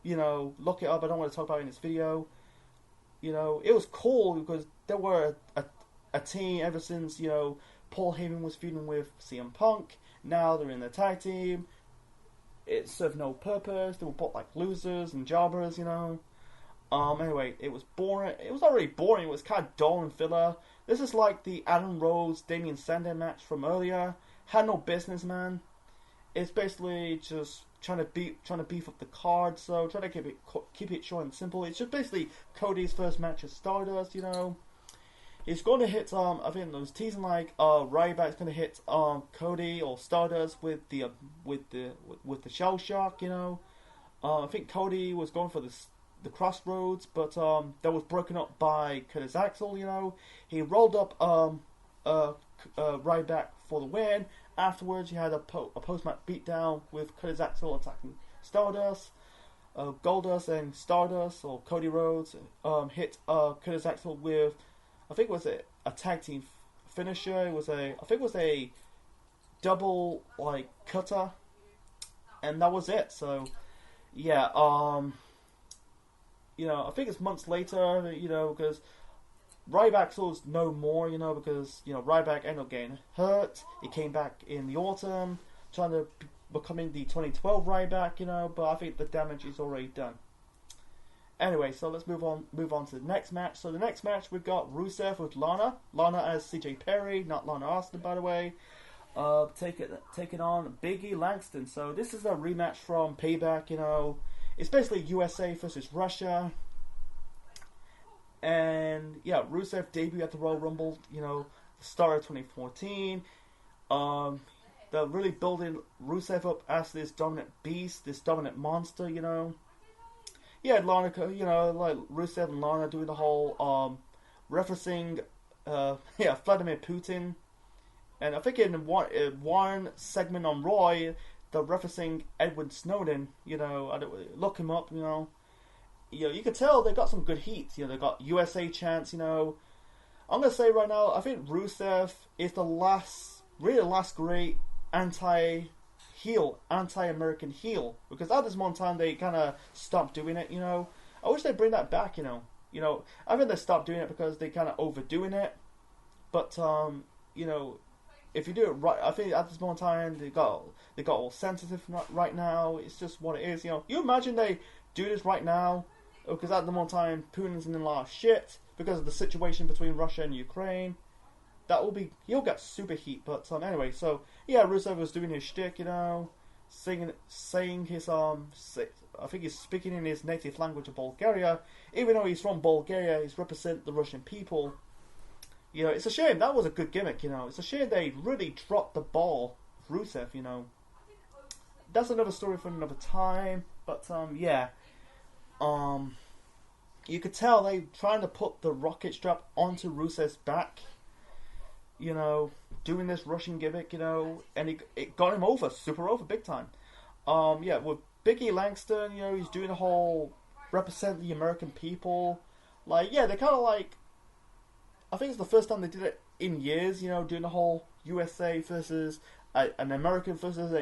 You know, look it up. I don't want to talk about it in this video. You know, it was cool because they were a team ever since, you know, Paul Heyman was feuding with CM Punk. Now they're in the tag team. It served no purpose. They were both like losers and jobbers, you know. Anyway, it was boring. It was not really boring. It was kind of dull and filler. This is like the Adam Rose Damian Sandow match from earlier. Had no business, man. It's basically just trying to beef up the card. So trying to keep it short and simple. It's just basically Cody's first match at Stardust, you know. He's going to hit I think it was teasing like Ryback's going to hit Cody or Stardust with the Shell Shock, you know. I think Cody was going for the Crossroads, but that was broken up by Curtis Axel, you know. He rolled up Ryback for the win. Afterwards, you had a post-match beatdown with Curtis Axel attacking Stardust. Goldust and Stardust, or Cody Rhodes, hit Curtis Axel with, I think it was a tag team finisher. I think it was a double like cutter, and that was it. So, yeah, you know, I think it's months later, you know, because Ryback's no more, you know, because, you know, Ryback ended up getting hurt. He came back in the autumn, trying to becoming the 2012 Ryback, you know, but I think the damage is already done. Anyway, so let's move on to the next match. So the next match, we've got Rusev with Lana. Lana as CJ Perry, not Lana Austin, by the way. Taking on Big E Langston. So this is a rematch from Payback, you know. It's basically USA versus Russia. And yeah, Rusev debuted at the Royal Rumble, you know, the start of 2014. They're really building Rusev up as this dominant beast, this dominant monster, you know. Yeah, Lana, you know, like Rusev and Lana doing the whole referencing, Vladimir Putin. And I think in one segment on Raw, they're referencing Edward Snowden. You know, look him up. You know, you can tell they got some good heat. You know, they got USA chants. You know, I'm gonna say right now, I think Rusev is the last great anti-American heel, because at this one time they kind of stopped doing it. You know, I wish they'd bring that back. You know, I think they stopped doing it because they kind of overdoing it. But you know, if you do it right, I think at this moment in time they got all sensitive right now. It's just what it is. You know, you imagine they do this right now, because at the moment in time Putin's in a lot of shit because of the situation between Russia and Ukraine. He'll get super heat. But anyway, so yeah, Rusev was doing his shtick, you know, saying his I think he's speaking in his native language of Bulgaria. Even though he's from Bulgaria, he's represent the Russian people. You know, it's a shame. That was a good gimmick, you know. It's a shame they really dropped the ball with Rusev, you know. That's another story for another time. But, yeah. You could tell they trying to put the rocket strap onto Rusev's back. You know, doing this Russian gimmick, you know. And it got him over, super over, big time. Yeah, with Big E Langston, you know, he's doing the whole represent the American people. Like, yeah, they kind of like, I think it's the first time they did it in years, you know, doing the whole USA versus an American versus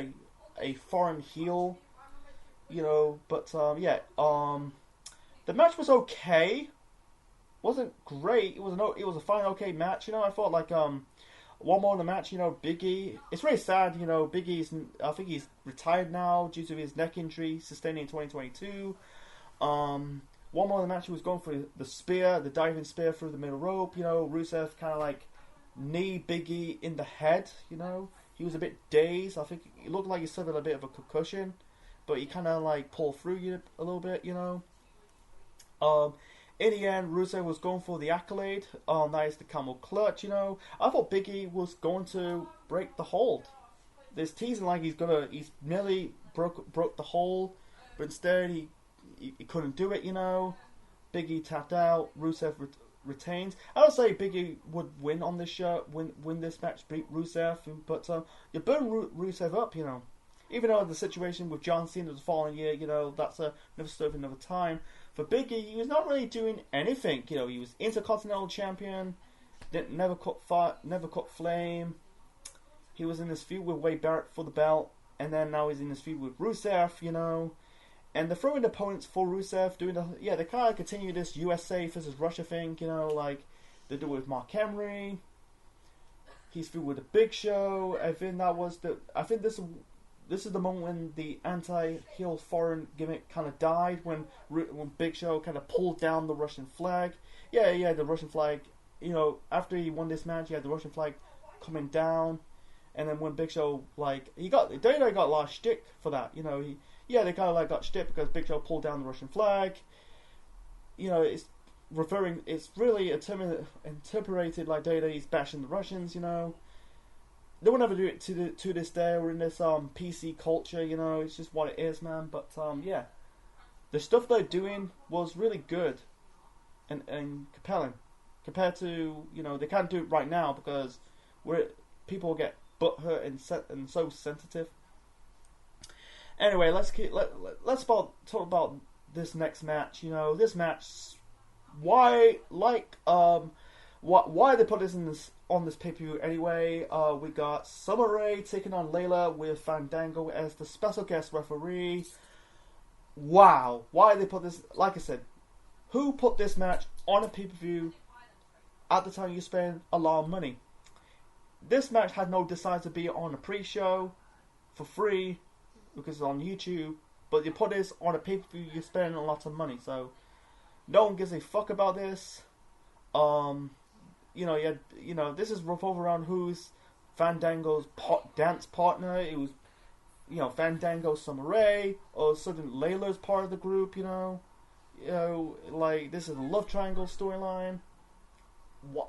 a foreign heel, you know. But yeah, the match was okay, wasn't great. It was a fine, okay match, you know. I thought like one more in the match, you know, Big E. It's really sad, you know. Big E's, I think he's retired now due to his neck injury sustained in 2022. One more in the match, he was going for the spear, the diving spear through the middle rope. You know, Rusev kind of like knee Big E in the head. You know, he was a bit dazed. I think it looked like he suffered a bit of a concussion, but he kind of like pulled through you a little bit. You know, in the end, Rusev was going for the accolade. That is the camel clutch. You know, I thought Big E was going to break the hold. There's teasing like he's nearly broke the hold, but instead he couldn't do it, you know. Big E tapped out. Rusev retains. I would say Big E would win on this show, win this match, beat Rusev. But you burn Rusev up, you know. Even though the situation with John Cena the following year, you know, that's another story for another time. For Big E, he was not really doing anything. You know, he was Intercontinental Champion, never caught flame. He was in this feud with Wade Barrett for the belt, and then now he's in this feud with Rusev, you know. And they're throwing opponents for Rusev, they kind of continue this USA versus Russia thing, you know, like they do with Mark Henry. He's feud with the Big Show. I think that was the. I think this is the moment when the anti-heel foreign gimmick kind of died, when Big Show kind of pulled down the Russian flag. Yeah, the Russian flag. You know, after he won this match, he had the Russian flag coming down, and then when Big Show they got a lot of shtick for that. You know, they kind of like got shtick because Big Show pulled down the Russian flag. You know, it's really interpreted like WWE's bashing the Russians. You know. They will never do it to this day. We're in this PC culture, you know. It's just what it is, man. But yeah, the stuff they're doing was really good and compelling compared to, you know, they can't do it right now because people get butthurt and so sensitive. Anyway, let's talk about this next match. You know, this match, why they put this on this pay-per-view anyway. We got Summer Rae taking on Layla with Fandango as the special guest referee. Wow. Why they put this... Like I said, who put this match on a pay-per-view at the time you spend a lot of money? This match had no desire to be on a pre-show for free because it's on YouTube, but you put this on a pay-per-view, you're spending a lot of money, so no one gives a fuck about this. You know, this is revolved around who's Fandango's dance partner. It was, you know, Fandango, Summer Rae, or suddenly Layla's part of the group. You know, like this is a love triangle storyline.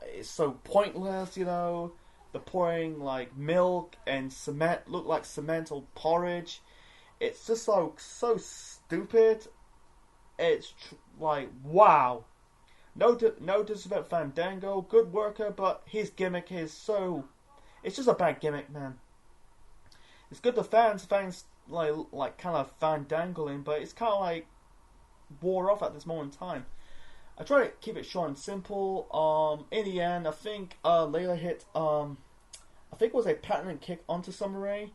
It's so pointless. You know, they're pouring like milk and cement, look like cement or porridge. It's just so stupid. It's like wow. No disrespect Fandango, good worker, but his gimmick is so... It's just a bad gimmick, man. It's good to fans like kind of fandangling, but it's kind of like wore off at this moment in time. I try to keep it short and simple. In the end, I think Layla hit, I think it was a patented kick onto Summer Rae.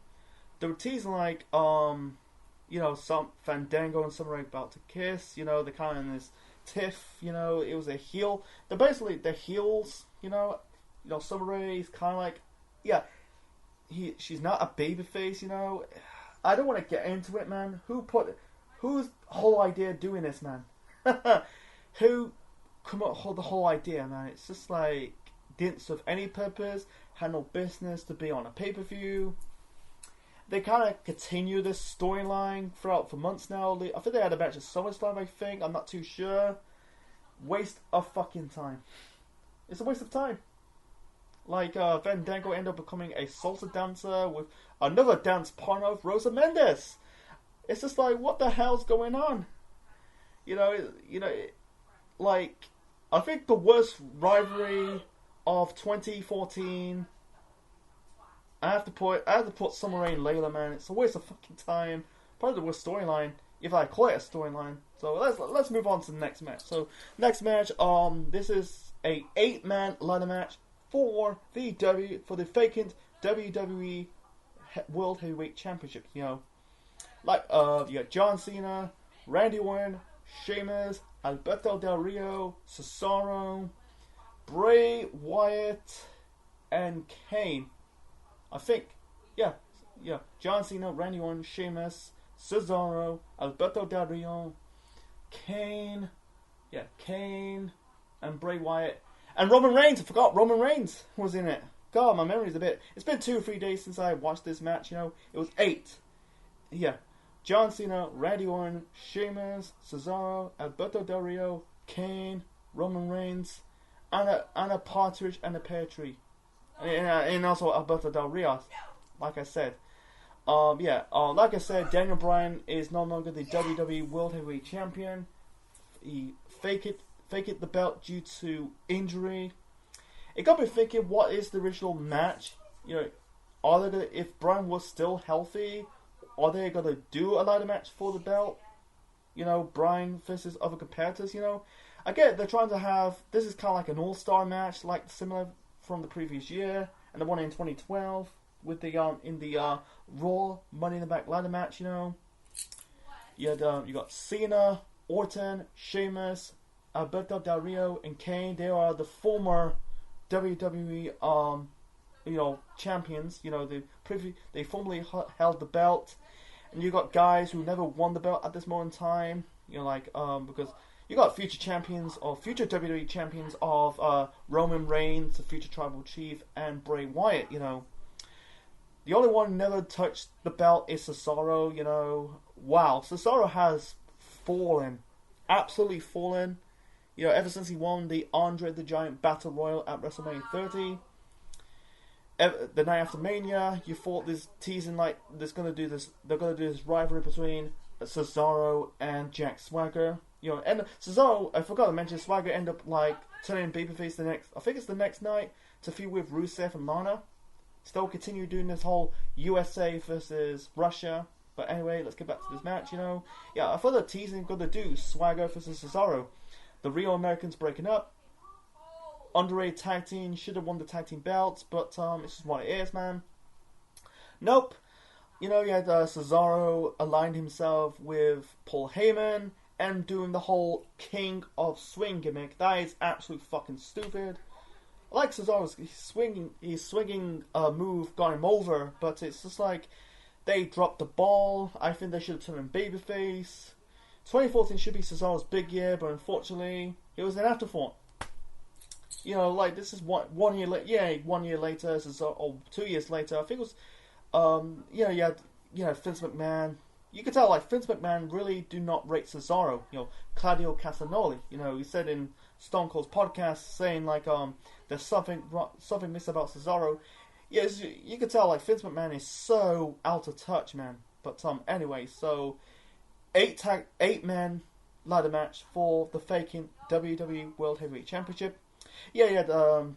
They were teasing like, you know, some Fandango and Summer Rae about to kiss. You know, they're kind of in this tiff, you know, it was a heel. They're basically the heels, you know. Summer Rae is kind of like, yeah, she's not a babyface, you know. I don't want to get into it, man. Whose whole idea doing this, man? Who come up with the whole idea, man? It's just like didn't serve any purpose, had no business to be on a pay-per-view. They kind of continue this storyline for months now. I think they had a match at SummerSlam, I think. I'm not too sure. Waste of fucking time. It's a waste of time. Like, Fandango ended up becoming a salsa dancer with another dance partner of Rosa Mendes. It's just like, what the hell's going on? You know, like, I think the worst rivalry of 2014... I have to put Summer Rae and Layla, man. It's a waste of fucking time. Probably the worst storyline, if I call it a storyline. So let's move on to the next match. So next match, this is a 8-man ladder match for the vacant WWE World Heavyweight Championship. You know, like you got John Cena, Randy Orton, Sheamus, Alberto Del Rio, Cesaro, Bray Wyatt, and Kane. I think, yeah, John Cena, Randy Orton, Sheamus, Cesaro, Alberto Del Rio, Kane, and Bray Wyatt, and Roman Reigns. I forgot Roman Reigns was in it. God, my memory's it's been 2 or 3 days since I watched this match, you know. It was 8. Yeah, John Cena, Randy Orton, Sheamus, Cesaro, Alberto Del Rio, Kane, Roman Reigns, Anna Partridge, and a pear tree. And also Alberto Del Rio, like I said. Like I said, Daniel Bryan is no longer the WWE World Heavyweight Champion. He faked the belt due to injury. It got me thinking, what is the original match? You know, if Bryan was still healthy, are they gonna do a ladder match for the belt? You know, Bryan versus other competitors. You know, I get it, they're trying to have this is kind of like an all-star match, like similar from the previous year, and the one in 2012 with the in the Raw Money in the Bank ladder match. You know, you got Cena, Orton, Sheamus, Alberto Del Rio, and Kane. They are the former WWE champions. They formerly held the belt, and you got guys who never won the belt at this moment in time. Because you got future champions or future WWE champions of Roman Reigns, the future tribal chief, and Bray Wyatt. The only one who never touched the belt is Cesaro. Wow, Cesaro has fallen, absolutely fallen. Ever since he won the Andre the Giant Battle Royal at WrestleMania 30, the night after Mania, you thought this teasing like they're gonna do this rivalry between Cesaro and Jack Swagger. And Cesaro, I forgot to mention, Swagger ended up turning babyface the next night to feud with Rusev and Lana. Still continue doing this whole USA versus Russia. But anyway, let's get back to this match. I thought the teasing gonna do Swagger versus Cesaro. The Real Americans breaking up. Underrated tag team, should have won the tag team belts, but it's just what it is, man. Nope. You had Cesaro aligned himself with Paul Heyman and doing the whole King of Swing gimmick. That is absolutely fucking stupid. I like Cesaro's swinging move got him over, but it's just like they dropped the ball. I think they should have turned him babyface. 2014 should be Cesaro's big year, but unfortunately, it was an afterthought. This is 1 year later. Yeah, 1 year later, Cesaro, or 2 years later. I think it was, you had Vince McMahon. You could tell, Vince McMahon really do not rate Cesaro. Claudio Castagnoli. He said in Stone Cold's podcast, saying there's something missing about Cesaro. Yes, you could tell, Vince McMahon is so out of touch, man. But anyway, so 8-man ladder match for the vacant WWE World Heavyweight Championship. Yeah, you had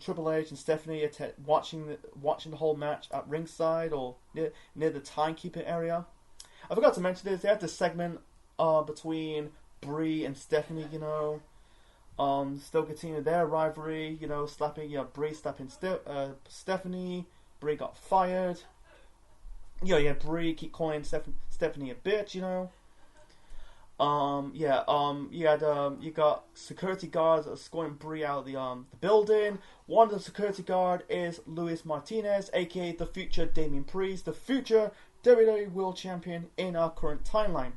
Triple H and Stephanie watching the whole match at ringside or near the timekeeping area. I forgot to mention this. They had this segment between Brie and Stephanie. Still continuing their rivalry. Brie slapping Stephanie. Brie got fired. Brie keep calling Stephanie a bitch. You got security guards escorting Brie out of the building. One of the security guard is Luis Martinez, aka the future Damian Priest, the future WWE World Champion in our current timeline.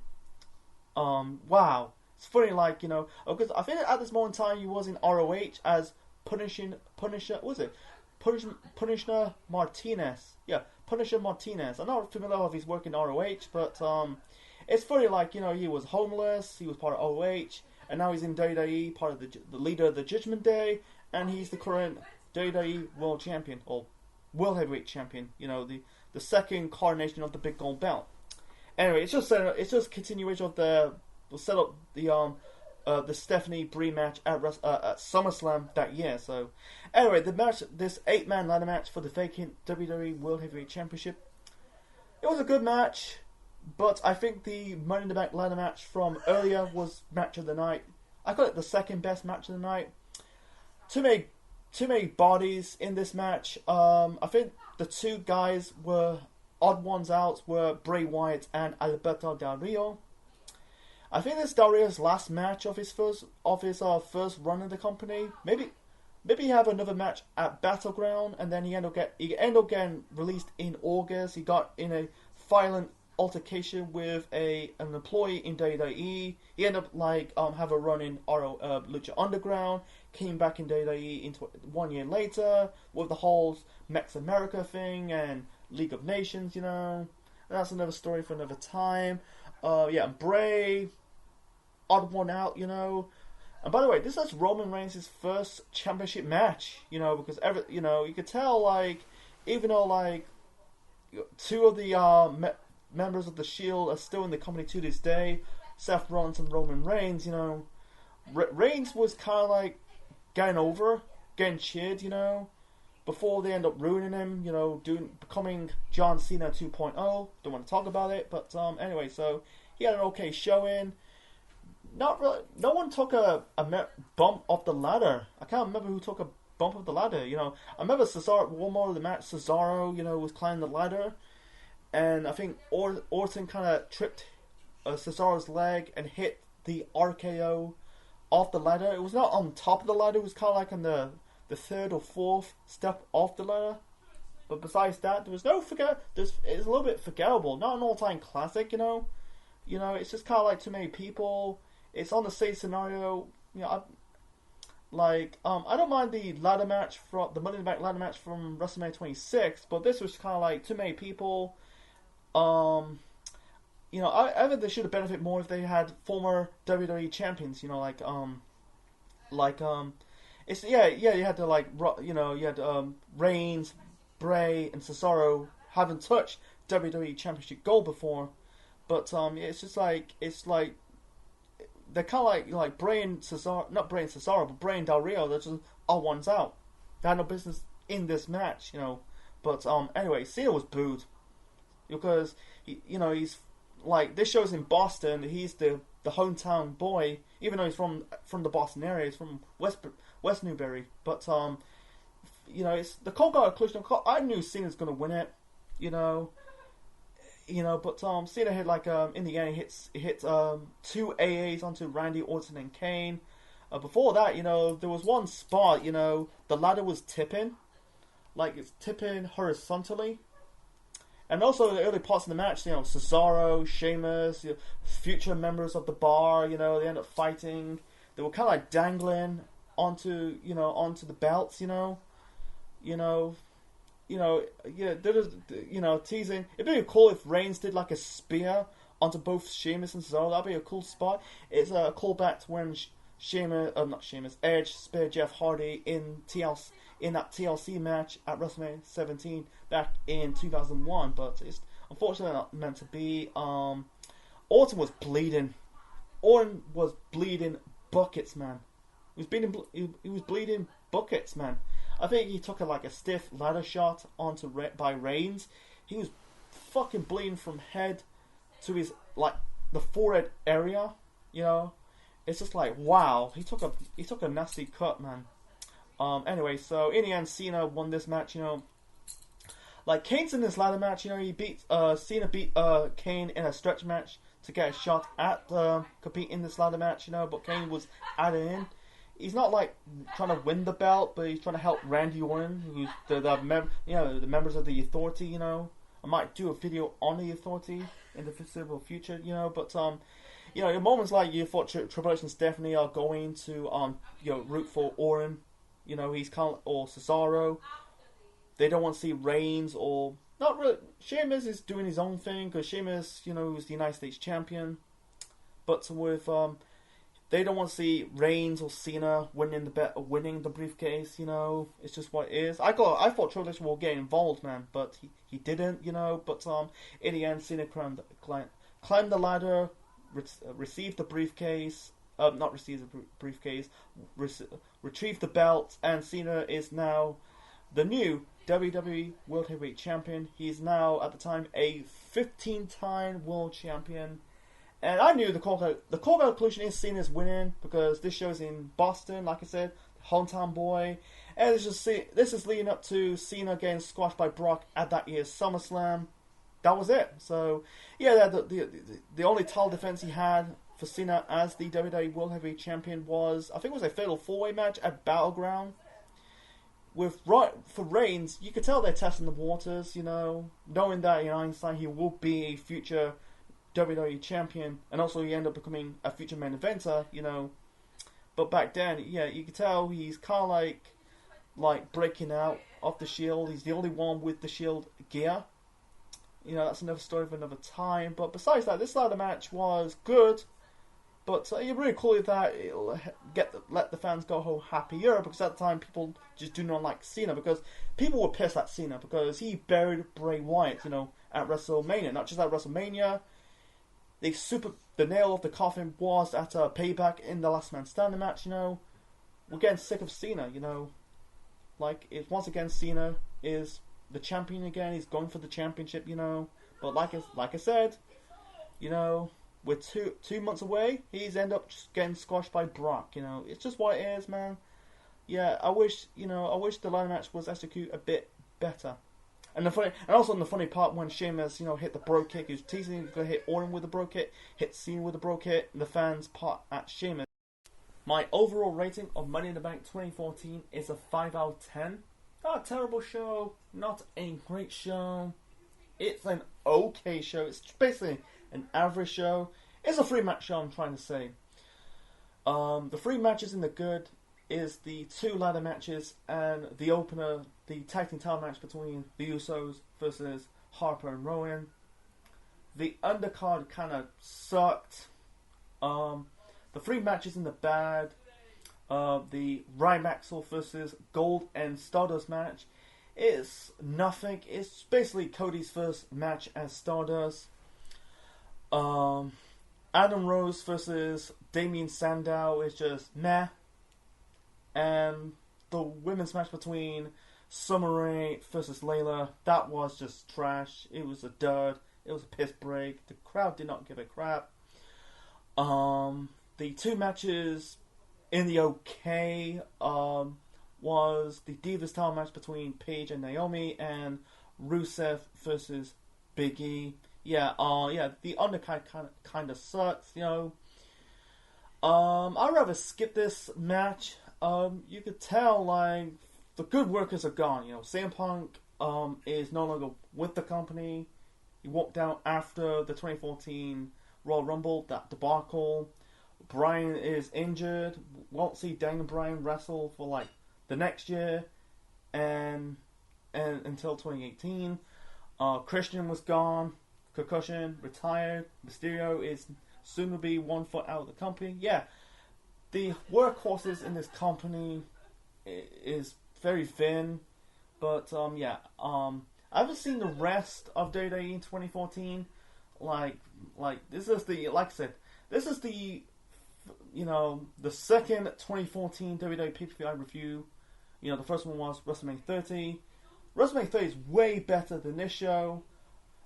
Wow, it's funny, because I think at this moment in time he was in ROH as Punisher. What was it? Punisher Martinez. Yeah, Punisher Martinez. I'm not familiar with his work in ROH, but it's funny, he was homeless, he was part of OH, and now he's in WWE, part of the leader of the Judgment Day, and he's the current WWE World Champion, or World Heavyweight Champion, the second coronation of the Big Gold Belt. Anyway, it's just continuation of the set up the Stephanie Brie match at SummerSlam that year. So, anyway, this 8-man ladder match for the vacant WWE World Heavyweight Championship, it was a good match. But I think the Money in the Bank ladder match from earlier was match of the night. I call it the second best match of the night. Too many bodies in this match. I think the two guys were odd ones out were Bray Wyatt and Alberto Del Rio. I think this is Del Rio's last match of his first run in the company. Maybe he have another match at Battleground, and then he end up getting released in August. He got in a violent altercation with an employee in WWE. He ended up have a run in Lucha Underground. Came back in WWE into 1 year later with the whole Mex America thing and League of Nations. And that's another story for another time. And Bray, odd one out. And by the way, this is Roman Reigns' first championship match. Because you could tell even though two of the members of the Shield are still in the company to this day, Seth Rollins and Roman Reigns. Reigns was kind of getting cheered, before they end up ruining him, becoming John Cena 2.0. Don't want to talk about it, but anyway, so he had an okay showing. Not really, no one took a bump off the ladder. I can't remember who took a bump off the ladder. I remember Cesaro, one more of the match, Cesaro, was climbing the ladder. And I think Orton kind of tripped Cesaro's leg and hit the RKO off the ladder. It was not on top of the ladder. It was kind of on the third or fourth step off the ladder. But besides that, there was no forget. It's a little bit forgettable. Not an all-time classic, you know. It's just kind of like too many people. It's on the same scenario. I don't mind the ladder match from the Money in the Bank ladder match from WrestleMania 26, but this was kind of like too many people. I think they should have benefited more if they had former WWE champions. It's you had to you had Reigns, Bray, and Cesaro haven't touched WWE Championship gold before, but it's just like they're kind of like Bray and Cesaro, not Bray and Cesaro, but Bray and Del Rio. They're just all ones out. They had no business in this match, But anyway, Cena was booed because he's like, this show's in Boston. He's the hometown boy, even though he's from the Boston area. He's from West Newbury. But it's the Cold Guard Collision. I knew Cena's gonna win it, But Cena hit in the end he hit 2 AAs onto Randy Orton and Kane. Before that, there was one spot, the ladder was tipping, like it's tipping horizontally. And also in the early parts of the match, Cesaro, Sheamus, future members of the Bar, they end up fighting. They were kind of like dangling onto the belts, teasing. It'd be cool if Reigns did like a spear onto both Sheamus and Cesaro. That'd be a cool spot. It's a callback to when Edge speared Jeff Hardy in that TLC match at WrestleMania 17 back in 2001, but it's unfortunately not meant to be. Orton was bleeding. Orton was bleeding buckets, man. He was bleeding buckets, man. I think he took a stiff ladder shot by Reigns. He was fucking bleeding from head to his the forehead area. It's just like, wow. He took a nasty cut, man. Anyway, so in the end, Cena won this match. Kane's in this ladder match. Cena beat Kane in a stretch match to get a shot at compete in this ladder match. But Kane was added in. He's not trying to win the belt, but he's trying to help Randy Orton, who's the members of the Authority. I might do a video on the Authority in the foreseeable future. But in moments like you thought Triple H and Stephanie are going to root for Orton. He's or Cesaro. They don't want to see Reigns or not really. Sheamus is doing his own thing because Sheamus, was the United States champion. But with they don't want to see Reigns or Cena winning the briefcase. It's just what it is. I thought Triple H will get involved, man, but he didn't. But in the end, Cena climbed the ladder, received the briefcase. Not receive the briefcase, retrieve the belt, and Cena is now the new WWE World Heavyweight Champion. He's now, at the time, a 15-time World Champion. And I knew the Cold Guard Collision is Cena's winning because this show's in Boston, like I said, hometown boy. And this is leading up to Cena getting squashed by Brock at that year's SummerSlam. That was it. So, yeah, the only title defense he had for Cena as the WWE World Heavyweight Champion was, I think it was a Fatal 4-Way match at Battleground. For Reigns, you could tell they're testing the waters, knowing that in hindsight he will be a future WWE Champion, and also he ended up becoming a future main eventer, But back then, yeah, you could tell he's kind of like breaking out of the Shield. He's the only one with the Shield gear. That's another story for another time. But besides that, this ladder match was good. But it's really cool that it'll let the fans go home happier, because at the time people just do not like Cena, because people were pissed at Cena because he buried Bray Wyatt, at WrestleMania. Not just at WrestleMania, the nail of the coffin was at Payback in the Last Man Standing match. We're getting sick of Cena. Once again Cena is the champion again. He's going for the championship. But like I said, we're two months away. He's end up just getting squashed by Brock. It's just what it is, man. Yeah, I wish the ladder match was executed a bit better. And also the funny part when Sheamus, hit the bro kick, he was teasing he was gonna hit Orton with the bro kick, hit Cena with the bro kick, and the fans part at Sheamus. My overall rating of Money in the Bank 2014 is a 5 out of 10. Not a terrible show, not a great show. It's an okay show. It's basically an average show. It's a 3-match show, I'm trying to say. The 3 matches in the good is the 2 ladder matches and the opener, the tag team title match between the Usos versus Harper and Rowan. The undercard kind of sucked. The 3 matches in the bad. The Ryback versus Gold and Stardust match is nothing. It's basically Cody's first match as Stardust. Adam Rose versus Damien Sandow is just meh. And the women's match between Summer Rae versus Layla, that was just trash. It was a dud. It was a piss break. The crowd did not give a crap. The 2 matches in the okay was the Divas title match between Paige and Naomi and Rusev versus Big E. The undercard kind of sucks, you know. I'd rather skip this match. You could tell, like, the good workers are gone. You know, CM Punk is no longer with the company. He walked out after the 2014 Royal Rumble, that debacle. Bryan is injured. Won't see Daniel Bryan wrestle for like the next year and until 2018. Christian was gone. Concussion, retired. Mysterio is soon to be 1 foot out of the company. Yeah, the workhorses in this company is very thin. But I haven't seen the rest of WWE in 2014. Like this is the, like I said, this is the, you know, the second 2014 WWE pay-per-view I review. You know, the first one was WrestleMania 30. WrestleMania 30 is way better than this show.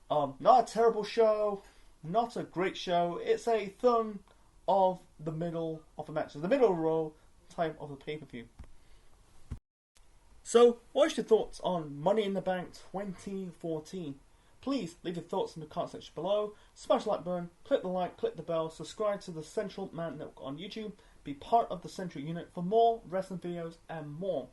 Not a terrible show, not a great show. It's a thumb of the middle of the match, the middle row type of the pay-per-view. So, what's your thoughts on Money in the Bank 2014? Please leave your thoughts in the comment section below. Smash the like button, click the like, click the bell, subscribe to the Central Man Network on YouTube, be part of the Central Unit for more wrestling videos and more.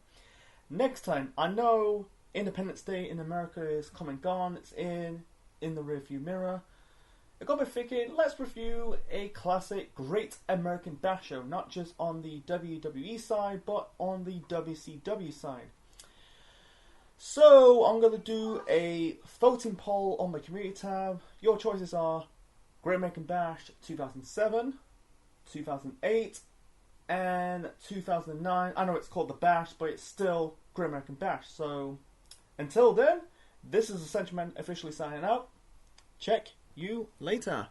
Next time, I know Independence Day in America is come and gone, it's in the rearview mirror. I got me thinking, let's review a classic Great American Bash show, not just on the WWE side, but on the WCW side. So, I'm going to do a voting poll on my community tab. Your choices are Great American Bash 2007, 2008, and 2009. I know it's called The Bash, but it's still Great American Bash. So, until then, this is the Central Man officially signing out. Check you later.